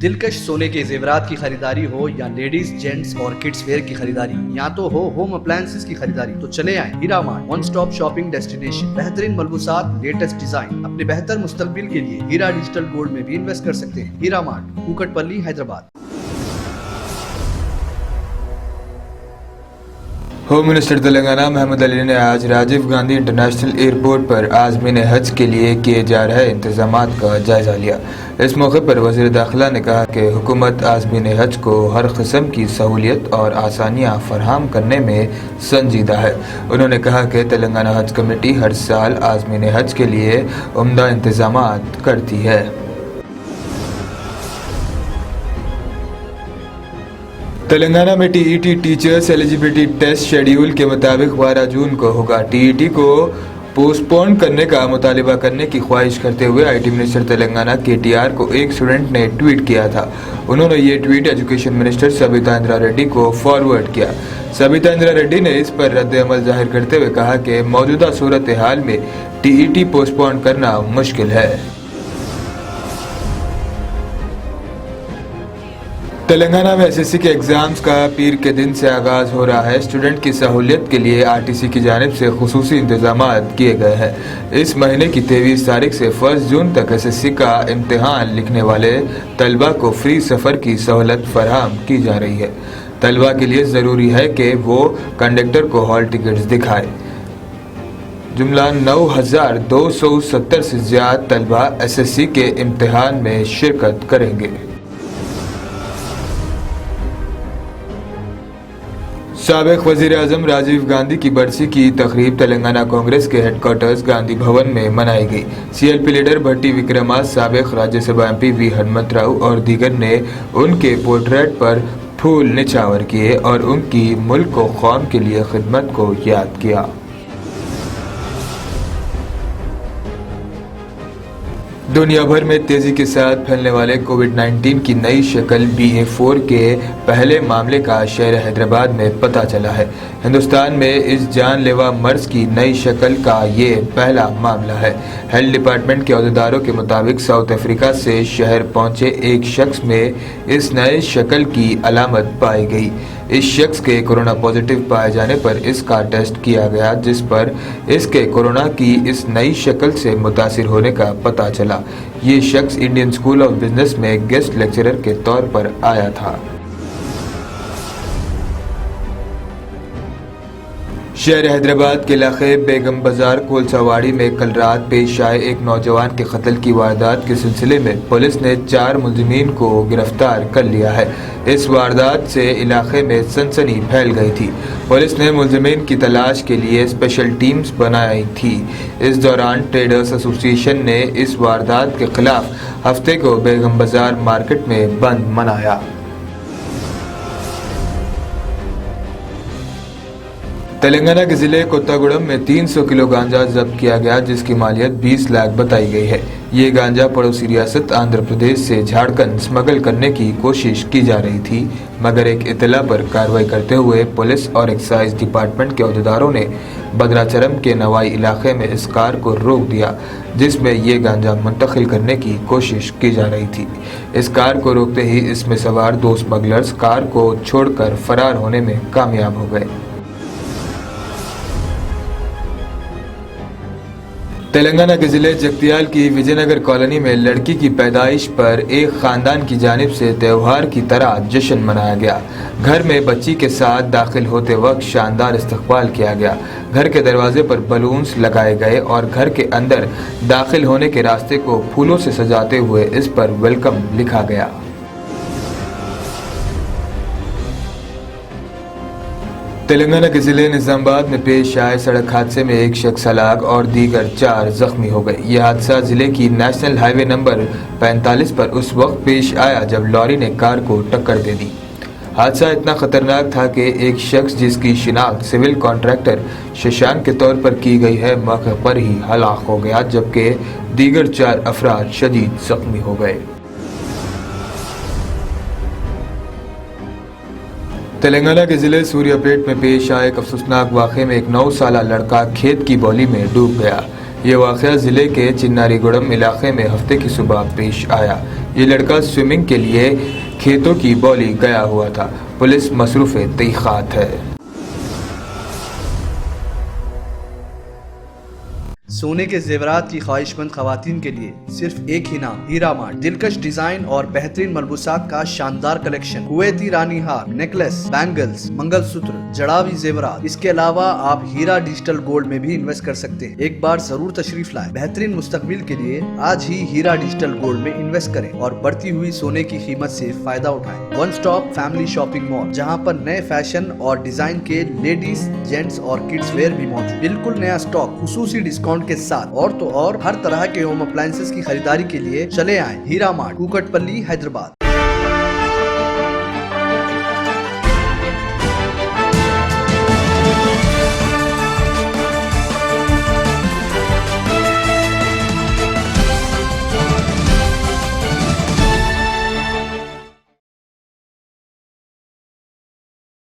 दिलकश सोने के जेवरात की खरीदारी हो या लेडीज जेंट्स और किड्स वेयर की खरीदारी, या तो हो होम अप्लायंसेस की खरीदारी, तो चले आए Heera Mart, one stop shopping destination. बेहतरीन मलबूसात, लेटेस्ट डिजाइन, अपने बेहतर मुस्तकबिल के लिए हीरा डिजिटल गोल्ड में भी इन्वेस्ट कर सकते हैं। Heera Mart, Kukatpally, Hyderabad. Home minister Telangana Mahmood Ali ने आज राजीव गांधी इंटरनेशनल एयरपोर्ट पर आज़मीन हज के लिए किए जा रहे इंतजामात का जायजा लिया। इस मौके पर वज़ीर दाखिला ने कहा कि हुकूमत आज़मीन हज को हर किस्म की सहूलियत और आसानियाँ फराहम करने में संजीदा है। उन्होंने कहा कि तेलंगाना हज कमेटी हर साल आज़मीन हज के लिए उम्दा इंतजामात करती है। तेलंगाना में TET teachers eligibility test schedule के मुताबिक 12 जून को होगा। टीईटी को पोस्टपोन करने का मुतालिबा करने की ख्वाहिश करते हुए आईटी मिनिस्टर तेलंगाना केटीआर को एक स्टूडेंट ने ट्वीट किया था। उन्होंने ये tweet education minister Sabita Indira Reddy को फॉरवर्ड किया। सबिता इंद्रा रेड्डी ने इस पर रद्द अमल जाहिर करते हुए कहा कि मौजूदा सूरत हाल में टीईटी पोस्टपोन करना मुश्किल है। तेलंगाना में एसएससी के एग्जाम्स का पीर के दिन से आगाज हो रहा है। स्टूडेंट की सहूलियत के लिए आरटीसी की जानिब से खुसूसी इंतजामात किए गए हैं। इस महीने की 23 तारीख से 1 जून तक एसएससी का इम्तिहान लिखने वाले तलबा को फ्री सफ़र की सहूलत फराहम की जा रही है। तलबा के लिए ज़रूरी है कि वो कंडक्टर को हॉल टिकट्स दिखाए। जुमला 9270 से ज़्यादा तलबा एसएससी के इम्तिहान में शिरकत करेंगे। साबिक वज़ीर आज़म राजीव गांधी की बरसी की तकरीब तेलंगाना कांग्रेस के हेडक्वार्टर्स गांधी भवन में मनाई गई। सीएलपी लीडर भट्टी विक्रमा, साबिक राज्यसभा एमपी वी हनुमत राव और दीगर ने उनके पोर्ट्रेट पर फूल निछावर किए और उनकी मुल्क व कौम के लिए खिदमत को याद किया। दुनिया भर में तेजी के साथ फैलने वाले कोविड-19 की नई शक्ल BA.4 के पहले मामले का शहर हैदराबाद में पता चला है। हिंदुस्तान में इस जानलेवा मर्ज की नई शक्ल का ये पहला मामला है। हेल्थ डिपार्टमेंट के अहदेदारों के मुताबिक साउथ अफ्रीका से शहर पहुंचे एक शख्स में इस नए शक्ल की अलामत पाई गई। इस शख्स के कोरोना पॉजिटिव पाए जाने पर इसका टेस्ट किया गया, जिस पर इसके कोरोना की इस नई शक्ल से मुतासिर होने का पता चला। ये शख्स इंडियन स्कूल ऑफ बिजनेस में गेस्ट लेक्चरर के तौर पर आया था। शहर हैदराबाद के इलाके बेगम बाजार कोलसावाड़ी में कल रात पेश आए एक नौजवान के कत्ल की वारदात के सिलसिले में पुलिस ने 4 मुलजिमीन को गिरफ्तार कर लिया है। इस वारदात से इलाके में सनसनी फैल गई थी। पुलिस ने मुलजिमीन की तलाश के लिए स्पेशल टीम्स बनाई थी। इस दौरान ट्रेडर्स एसोसिएशन ने इस वारदात के खिलाफ हफ्ते को बेगम बाजार मार्केट में बंद मनाया। तेलंगाना के जिले कोत्तागुड़म में 300 किलो गांजा जब्त किया गया, जिसकी मालियत 20 लाख बताई गई है। ये गांजा पड़ोसी रियासत आंध्र प्रदेश से झारखंड स्मगल करने की कोशिश की जा रही थी, मगर एक इतला पर कार्रवाई करते हुए पुलिस और एक्साइज डिपार्टमेंट के अहदेदारों ने भद्राचलम के नवाई इलाके में इस कार को रोक दिया, जिसमें ये गांजा मुंतकिल करने की कोशिश की जा रही थी। इस कार को रोकते ही इसमें सवार 2 स्मगलर्स कार को छोड़कर फरार होने में कामयाब हो गए। तेलंगाना के जिले जगतियाल की विजयनगर कॉलोनी में लड़की की पैदाइश पर एक खानदान की जानिब से त्योहार की तरह जश्न मनाया गया। घर में बच्ची के साथ दाखिल होते वक्त शानदार इस्तकबाल किया गया। घर के दरवाजे पर बलून्स लगाए गए और घर के अंदर दाखिल होने के रास्ते को फूलों से सजाते हुए इस पर वेलकम लिखा गया। तेलंगाना के जिले निजामाबाद में पेश आए सड़क हादसे में एक शख्स हलाक और दीगर 4 जख्मी हो गए। यह हादसा जिले की नेशनल हाईवे नंबर 45 पर उस वक्त पेश आया जब लॉरी ने कार को टक्कर दे दी। हादसा इतना खतरनाक था कि एक शख्स जिसकी शिनाख्त सिविल कॉन्ट्रैक्टर शशांक के तौर पर की गई है, मौके पर ही हलाक हो गया, जबकि दीगर 4 अफराद शदीद जख्मी हो गए। तेलंगाना के जिले सूर्यापेट में पेश आए एक अफसोसनाक वाक़े में एक 9 साला लड़का खेत की बौली में डूब गया। ये वाक़या ज़िले के चिन्नारीगुड़म इलाके में हफ्ते की सुबह पेश आया। ये लड़का स्विमिंग के लिए खेतों की बौली गया हुआ था। पुलिस मसरूफ़ तहक़ीक़ात है। सोने के जेवरात की ख्वाहिशमंद खवातीन के लिए सिर्फ एक ही नाम, हीरा मार्ट। दिलकश डिजाइन और बेहतरीन मलबूसात का शानदार कलेक्शन, कुवैती रानी हार, नेकलेस, बैंगल्स, मंगलसूत्र, जड़ावी जेवरात। इसके अलावा आप हीरा डिजिटल गोल्ड में भी इन्वेस्ट कर सकते हैं। एक बार जरूर तशरीफ लाएं। बेहतरीन मुस्तकबिल के लिए आज ही हीरा डिजिटल गोल्ड में इन्वेस्ट करें और बढ़ती हुई सोने की कीमत से फायदा उठाएं। One stop family shopping mall, जहां पर नए फैशन और डिजाइन के लेडीज, जेंट्स और किड्स वेयर भी मौजूद। बिल्कुल नया स्टॉक, खुसूसी डिस्काउंट के साथ। और तो और हर तरह के होम अप्लायंसेस की खरीदारी के लिए चले आए हीरा मार्ट, कुकटपल्ली, हैदराबाद।